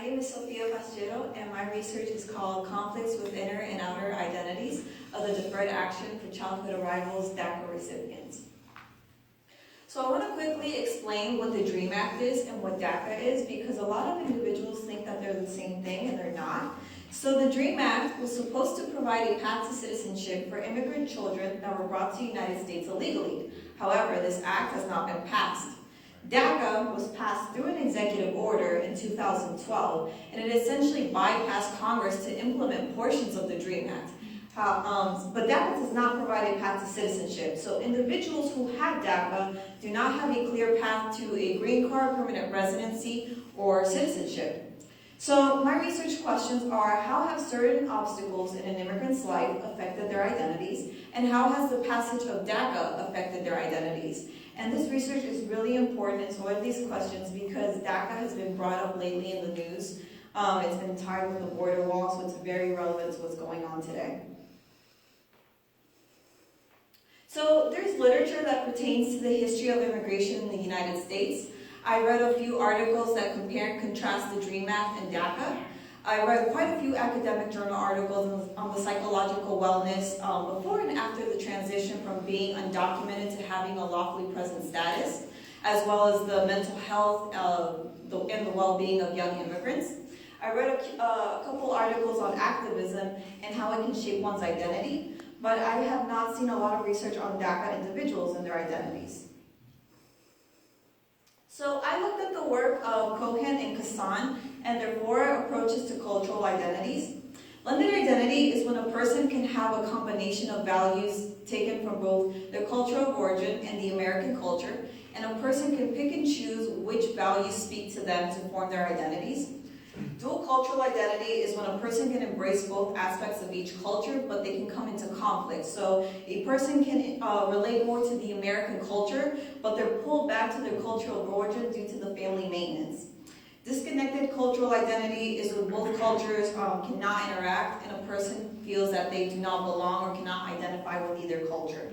name is Sofia, and my research is called Conflicts with Inner and Outer Identities of the Deferred Action for Childhood Arrivals DACA Recipients. So I want to quickly explain what the DREAM Act is and what DACA is, because a lot of individuals think that they're the same thing and they're not. So the DREAM Act was supposed to provide a path to citizenship for immigrant children that were brought to the United States illegally. However, this act has not been passed. DACA was passed through an executive order in 2012, and it essentially bypassed Congress to implement portions of the DREAM Act. But DACA does not provide a path to citizenship. So individuals who have DACA do not have a clear path to a green card, permanent residency, or citizenship. So my research questions are, how have certain obstacles in an immigrant's life affected their identities, and how has the passage of DACA affected their identities? And this research is really important in some of these questions because DACA has been brought up lately in the news. It's been tied with the border wall, so it's very relevant to what's going on today. So there's literature that pertains to the history of immigration in the United States. I read a few articles that compare and contrast the DREAM Act and DACA. I read quite a few academic journal articles on the psychological wellness before and after the transition from being undocumented to having a lawfully present status, as well as the mental health and the well-being of young immigrants. I read a couple articles on activism and how it can shape one's identity, but I have not seen a lot of research on DACA individuals and their identities. So I looked at the work of Cohen and Kassan and their 4 approaches to cultural identities. Blended identity is when a person can have a combination of values taken from both their culture of origin and the American culture, and a person can pick and choose which values speak to them to form their identities. Dual cultural identity is when a person can embrace both aspects of each culture, but they can come into conflict. So a person can relate more to the American culture, but they're pulled back to their cultural origin due to the family maintenance. Disconnected cultural identity is when both cultures cannot interact and a person feels that they do not belong or cannot identify with either culture.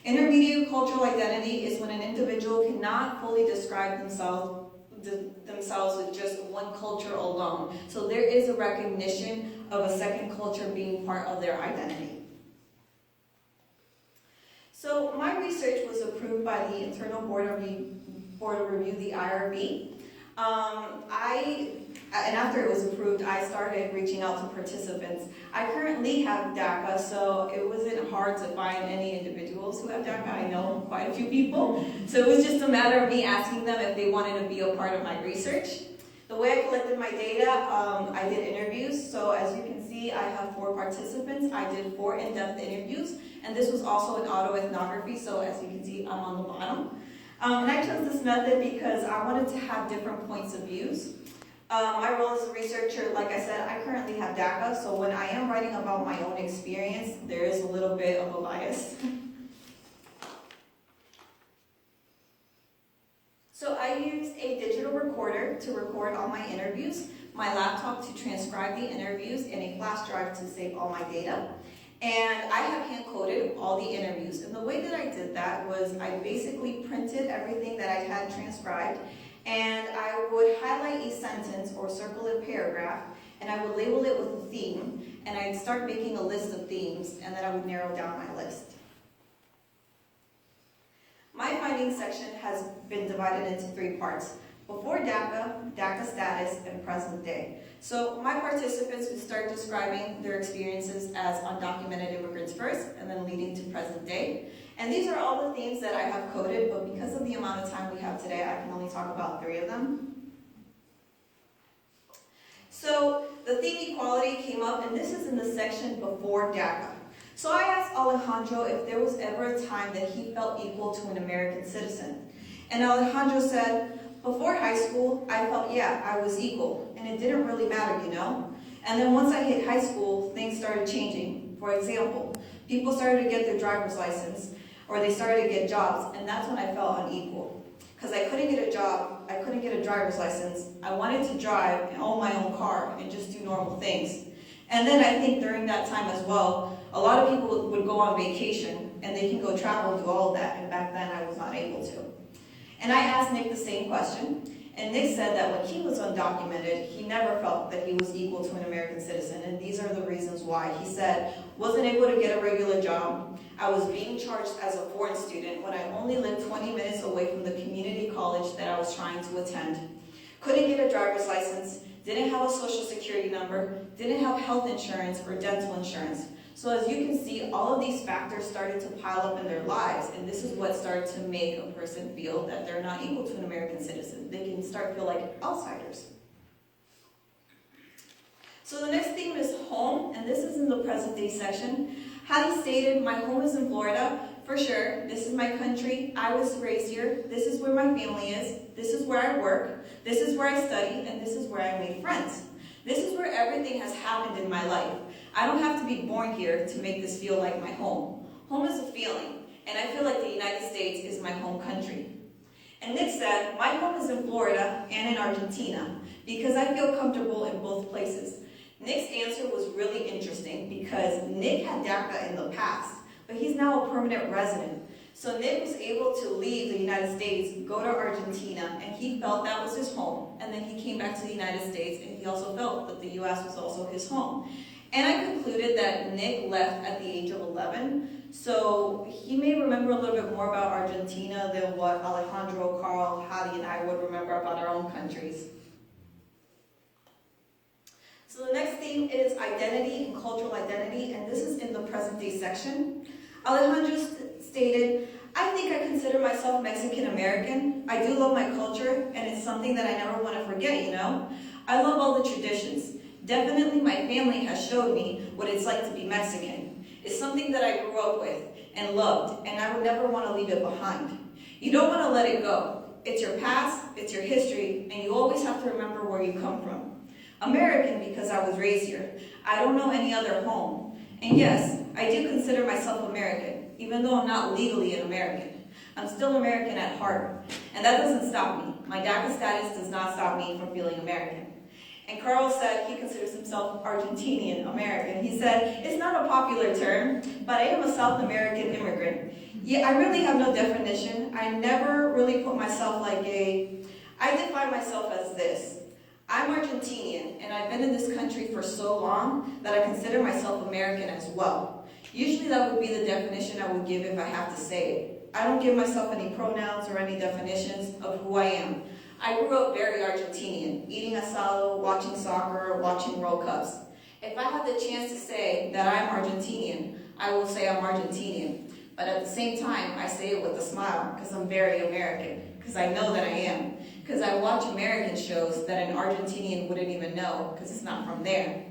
Intermediate cultural identity is when an individual cannot fully describe themselves with just one culture alone. So there is a recognition of a second culture being part of their identity. So my research was approved by the Internal Board of Review, the IRB. And after it was approved, I started reaching out to participants. I currently have DACA, so it wasn't hard to find any individuals who have DACA. I know quite a few people. So it was just a matter of me asking them if they wanted to be a part of my research. The way I collected my data, I did interviews. So as you can see, I have 4 participants. I did 4 in-depth interviews, and this was also an autoethnography. So as you can see, I'm on the bottom. And I chose this method because I wanted to have different points of views. My role as a researcher, like I said, I currently have DACA, so when I am writing about my own experience, there is a little bit of a bias. So I used a digital recorder to record all my interviews, my laptop to transcribe the interviews, and a flash drive to save all my data. And I have hand-coded all the interviews. And the way that I did that was I basically printed everything that I had transcribed, and I would highlight a sentence or circle a paragraph, and I would label it with a theme, and I'd start making a list of themes, and then I would narrow down my list. My findings section has been divided into 3 parts: before DACA, DACA status, and present day. So my participants would start describing their experiences as undocumented immigrants first, and then leading to present day. And these are all the themes that I have coded, but because of the amount of time we have today, I can only talk about 3 of them. So the theme equality came up, and this is in the section before DACA. So I asked Alejandro if there was ever a time that he felt equal to an American citizen. And Alejandro said, before high school, I felt, yeah, I was equal, and it didn't really matter, you know? And then once I hit high school, things started changing. For example, people started to get their driver's license, or they started to get jobs, and that's when I felt unequal. Because I couldn't get a job, I couldn't get a driver's license, I wanted to drive and own my own car and just do normal things. And then I think during that time as well, a lot of people would go on vacation, and they can go travel and do all of that, and back then I was not able to. And I asked Nick the same question, And Nick said that when he was undocumented, he never felt that he was equal to an American citizen, and these are the reasons why. He said, wasn't able to get a regular job. I was being charged as a foreign student when I only lived 20 minutes away from the community college that I was trying to attend. Couldn't get a driver's license, didn't have a social security number, didn't have health insurance or dental insurance. So as you can see, all of these factors started to pile up in their lives, and this is what started to make a person feel that they're not equal to an American citizen. They can start to feel like outsiders. So the next theme is home, and this is in the present day section. Hattie stated, my home is in Florida. For sure, this is my country. I was raised here. This is where my family is. This is where I work. This is where I study, and this is where I made friends. This is where everything has happened in my life. I don't have to be born here to make this feel like my home. Home is a feeling, and I feel like the United States is my home country. And Nick said, my home is in Florida and in Argentina because I feel comfortable in both places. Nick's answer was really interesting because Nick had Daca in the past, but he's now a permanent resident. So Nick was able to leave the United States, go to Argentina, and he felt that was his home. And then he came back to the United States, and he also felt that the U.S. was also his home. And I concluded that Nick left at the age of 11, so he may remember a little bit more about Argentina than what Alejandro, Carl, Hadi, and I would remember about our own countries. So the next theme is identity and cultural identity, and this is in the present day section. Alejandro stated, I think I consider myself Mexican American. I do love my culture, and it's something that I never want to forget, you know? I love all the traditions. Definitely my family has showed me what it's like to be Mexican. It's something that I grew up with and loved, and I would never want to leave it behind. You don't want to let it go. It's your past, it's your history, and you always have to remember where you come from. American because I was raised here. I don't know any other home. And yes, I do consider myself American, even though I'm not legally an American. I'm still American at heart, and that doesn't stop me. My Daca status does not stop me from feeling American. And Carl said he considers himself Argentinian American. He said, it's not a popular term, but I am a South American immigrant. Yeah, I really have no definition. I never really put myself I define myself as this. I'm Argentinian, and I've been in this country for so long that I consider myself American as well. Usually that would be the definition I would give if I have to say it. I don't give myself any pronouns or any definitions of who I am. I grew up very Argentinian, eating asado, watching soccer, watching World Cups. If I had the chance to say that I'm Argentinian, I will say I'm Argentinian. But at the same time, I say it with a smile because I'm very American, because I know that I am. Because I watch American shows that an Argentinian wouldn't even know because it's not from there.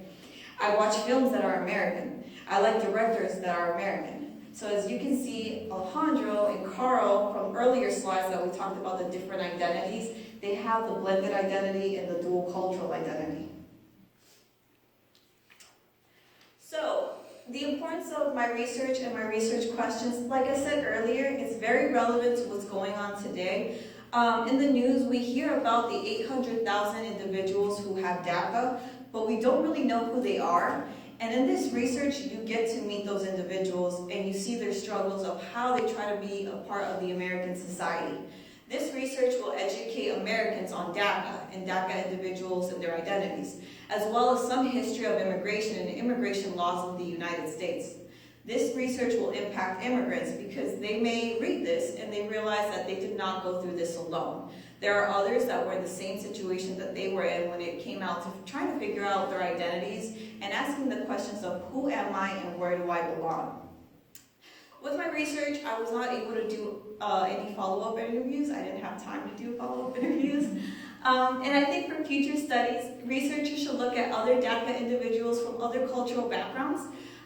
I watch films that are American. I like directors that are American. So as you can see, Alejandro and Carl from earlier slides that we talked about the different identities, they have the blended identity and the dual cultural identity. So the importance of my research and my research questions, like I said earlier, it's very relevant to what's going on today. In the news, we hear about the 800,000 individuals who have Daca, but we don't really know who they are. And in this research, you get to meet those individuals and you see their struggles of how they try to be a part of the American society. This research will educate Americans on Daca and Daca individuals and their identities, as well as some history of immigration and immigration laws of the United States. This research will impact immigrants because they may read this and they realize that they did not go through this alone. There are others that were in the same situation that they were in when it came out to trying to figure out their identities and asking the questions of who am I and where do I belong. With my research, I was not able to do any follow-up interviews. I didn't have time to do follow-up interviews. And I think for future studies, researchers should look at other Daca individuals from other cultural backgrounds.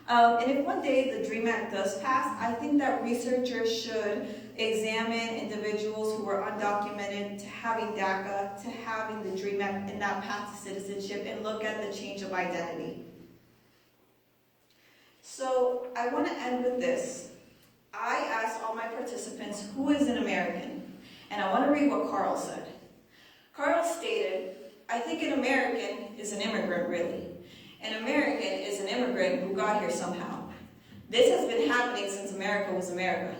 And if one day the DREAM Act does pass, I think that researchers should examine individuals who are undocumented to having Daca, to having the DREAM Act and that path to citizenship, and look at the change of identity. So I want to end with this. I asked all my participants, who is an American? And I want to read what Carl said. Carl stated, I think an American is an immigrant, really. An American is an immigrant who got here somehow. This has been happening since America was America.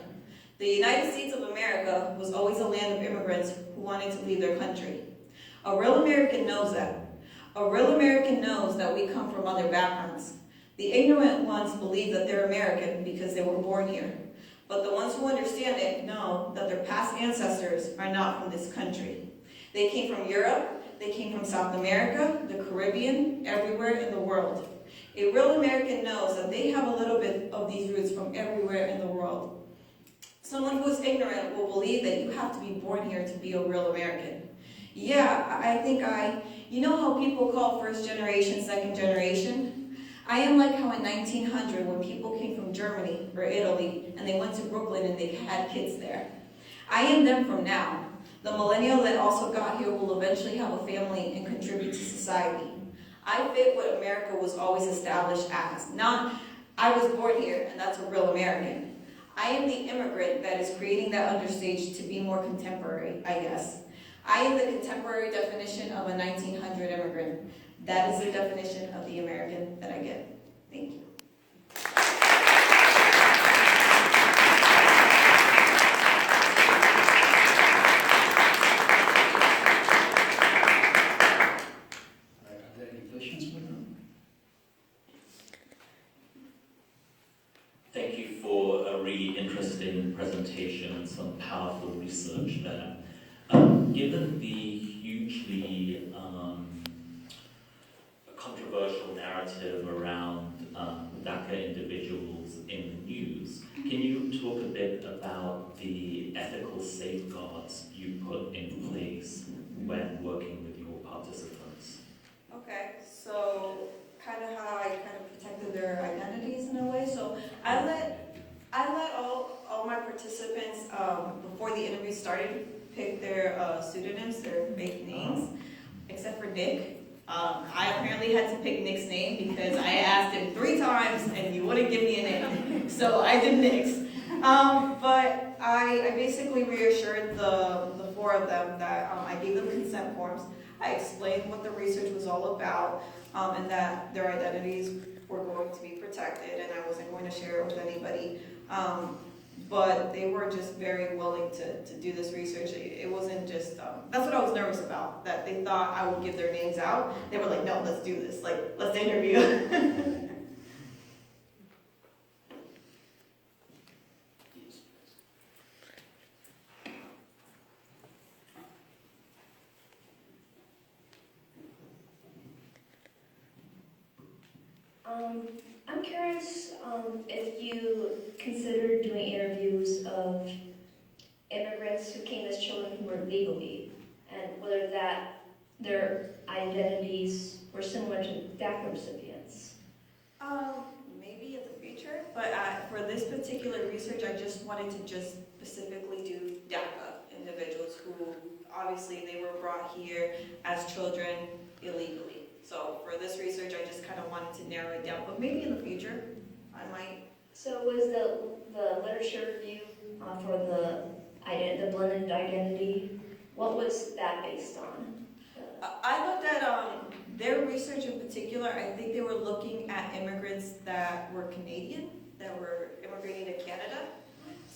The United States of America was always a land of immigrants who wanted to leave their country. A real American knows that. A real American knows that we come from other backgrounds. The ignorant ones believe that they're American because they were born here. But the ones who understand it know that their past ancestors are not from this country. They came from Europe, they came from South America, the Caribbean, everywhere in the world. A real American knows that they have a little bit of these roots from everywhere in the world. Someone who is ignorant will believe that you have to be born here to be a real American. You know how people call first generation, second generation? I am like how in 1900 when people came from Germany or Italy and they went to Brooklyn and they had kids there. I am them from now. The millennial that also got here will eventually have a family and contribute to society. I fit what America was always established as. Not, I was born here and that's a real American. I am the immigrant that is creating that understage to be more contemporary, I guess. I am the contemporary definition of a 1900 immigrant. That is the definition of the American that I get. Thank you. Are there any questions for them? Thank you for a really interesting presentation and some powerful research there. Given the hugely controversial narrative around Daca individuals in the news, can you talk a bit about the ethical safeguards you put in place when working with your participants? Okay, so kind of how I kind of protected their identities in a way. So I let all my participants before the interview started pick their pseudonyms, their fake names, except for Nick. I apparently had to pick Nick's name because I asked him 3 times and he wouldn't give me a name. So I did Nick's. But I basically reassured the 4 of them that I gave them consent forms. I explained what the research was all about and that their identities were going to be protected and I wasn't going to share it with anybody. But they were just very willing to do this research. It wasn't just, that's what I was nervous about, that they thought I would give their names out. They were like, no, let's do this, like, let's interview. I'm curious if you considered doing interviews of immigrants who came as children who were legally, and whether that their identities were similar to DACA recipients. Maybe in the future, but for this particular research, I just wanted to just specifically do DACA individuals who obviously they were brought here as children illegally. So for this research, I just kind of wanted to narrow it down, but maybe in the future, I might. So was the literature review for the blended identity, what was that based on? I looked at their research in particular. I think they were looking at immigrants that were Canadian, that were immigrating to Canada,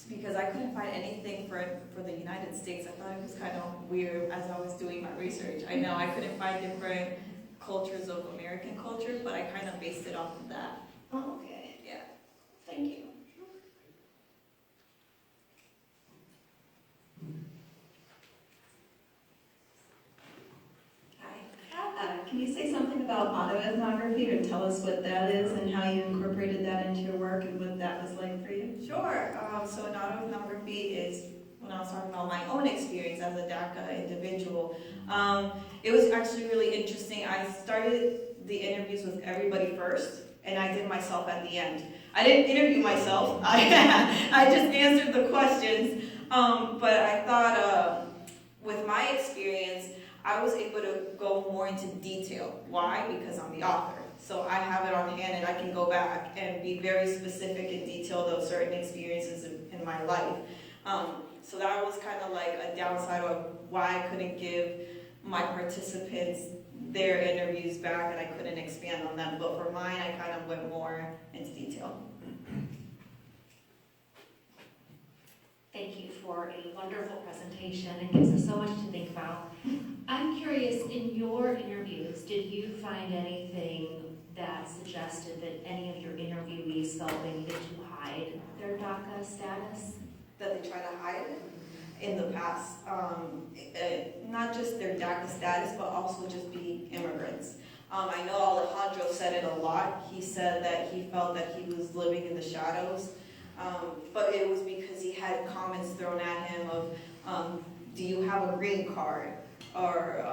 because I couldn't find anything for the United States. I thought it was kind of weird as I was doing my research. I know I couldn't find different cultures of American culture, but I kind of based it off of that. Oh, okay. Yeah. Thank you. Hi. Can you say something about autoethnography or tell us what that is and how you incorporated that into your work and what that was like for you? Sure. So an autoethnography is when I was talking about my own experience as a DACA individual. It was actually really interesting. I started the interviews with everybody first, and I did myself at the end. I didn't interview myself. I just answered the questions. But I thought with my experience, I was able to go more into detail. Why? Because I'm the author. So I have it on hand and I can go back and be very specific and detailed of certain experiences in my life. So that was kind of like a downside of why I couldn't give my participants their interviews back and I couldn't expand on them. But for mine, I kind of went more into detail. Thank you for a wonderful presentation. It gives us so much to think about. I'm curious, in your interviews, did you find anything that suggested that any of your interviewees felt they needed to hide their DACA status? That they try to hide in the past. Not just their DACA status, but also just being immigrants. I know Alejandro said it a lot. He said that he felt that he was living in the shadows, but it was because he had comments thrown at him of, do you have a green card? Or,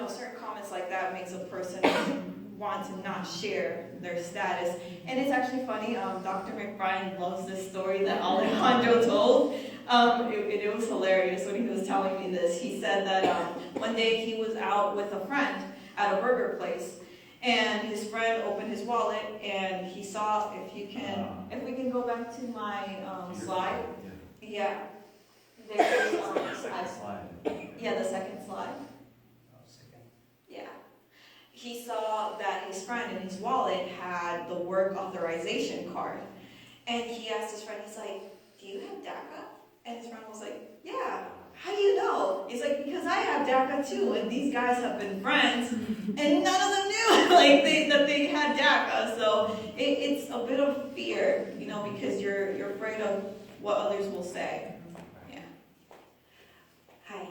certain comments like that makes a person want to not share their status. And it's actually funny, Dr. McBride loves this story that Alejandro told. It was hilarious when he was telling me this. He said that one day he was out with a friend at a burger place, and his friend opened his wallet, and he saw, if we can go back to my slide. Yeah. There's Slide. yeah, the second slide. Yeah. He saw that his friend in his wallet had the work authorization card. And he asked his friend, he's like, do you have DACA? And his friend was like, yeah. How do you know? He's like, because I have DACA too, and these guys have been friends, and none of them knew that they had DACA. So it's a bit of fear, because you're afraid of what others will say. Hi,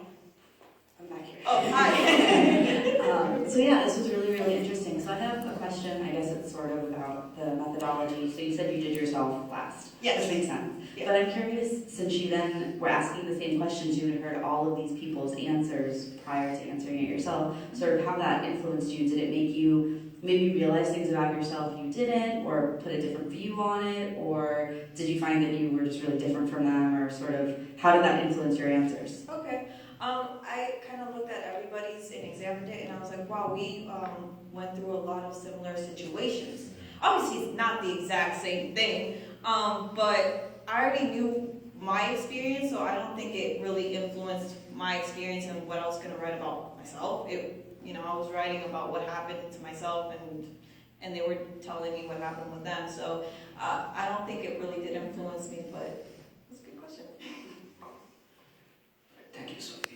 I'm back here. Oh, hi. So yeah, this was really, really interesting. So I have a question, I guess it's sort of about the methodology. So you said you did yourself last. Yes. Which makes sense. Yeah. But I'm curious, since you then were asking the same questions, you had heard all of these people's answers prior to answering it yourself, sort of how that influenced you. Did it make you maybe realize things about yourself you didn't, or put a different view on it, or did you find that you were just really different from them, or sort of, how did that influence your answers? Okay. I kind of looked at everybody's and examined it, and I was like, wow, we went through a lot of similar situations. Obviously, it's not the exact same thing, but I already knew my experience, so I don't think it really influenced my experience and what I was going to write about myself. I was writing about what happened to myself, and they were telling me what happened with them. So I don't think it really did influence me, but it's a good question. Thank you, Sofia.